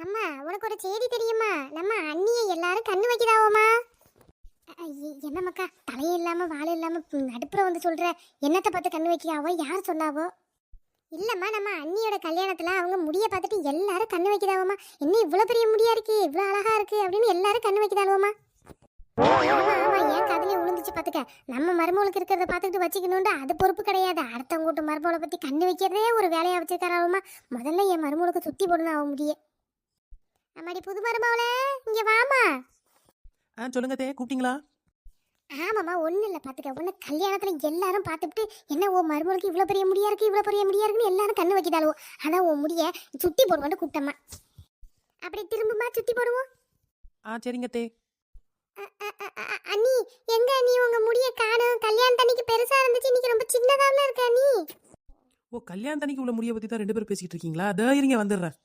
அம்மா உனக்கு ஒரு செய்தி தெரியுமா? நம்ம அண்ணியை எல்லாரும் கண்ணு வைக்கிறாவோமா? என்னம்மாக்கா தலையே இல்லாம வாழை இல்லாம நடுப்புற வந்து சொல்ற? என்னத்தை பார்த்து கண்ணு வைக்கிறாவோ? யார் சொன்னாவோ? இல்லம்மா நம்ம அண்ணியோட கல்யாணத்துல அவங்க முடிய பார்த்துட்டு எல்லாரும் கண்ணு வைக்கிறாவோமா? என்ன இவ்வளவு பெரிய முடியா இருக்கு, இவ்வளவு அழகா இருக்கு அப்படின்னு எல்லாரும் கண்ணு வைக்கிறாவோமா? ஆமா ஆமா, ஏன் காதுலயே விழுந்துச்சு பாத்துக்க. நம்ம மருமகளுக்கு இருக்கிறத பார்த்துட்டு வச்சுக்கணும்னு அது பொறுப்பு கிடையாது. அடுத்தவங்க கூட்டு மருமகளை பத்தி கண்ணு வைக்கிறதே ஒரு வேலையா வச்சிருக்காராவுமா. முதல்ல என் மருமகளுக்கு சுத்தி போடணும் அவ முடிய. அம்மாடி புது மருமகளே, இங்க வாமா. சொல்லுங்க தே, கூப்பிட்டீங்களா? ஆமாம்மா, ஒன்றும் இல்லை பார்த்துக்க. உன்னை கல்யாணத்தில் எல்லாரும் பார்த்துட்டு என்ன உன் மருமகளுக்கு இவ்வளோ பெரிய முடியா இருக்கு, இவ்வளோ பெரிய முடியா இருக்குன்னு எல்லாரும் கண்ணு வைக்கிதாளோ. ஆனால் உன் முடிய சுத்தி போடுவான்னு கூப்பிட்டம்மா. அப்படி திரும்பமா சுத்தி போடுவோம். சரிங்க தே. அண்ணி எங்க அண்ணி உங்க முடிய காணும்? கல்யாணத்தன்னைக்கு பெருசா இருந்துச்சு, இன்னைக்கு ரொம்ப சின்னதாவில் இருக்க அண்ணி. ஓ, கல்யாணத்தன்னைக்கு உள்ள முடிய பத்தி தான் ரெண்டு பேரும் பேசிட்டு இருக்கீங்களா? அதோ இருங்க வந்துடுறேன்.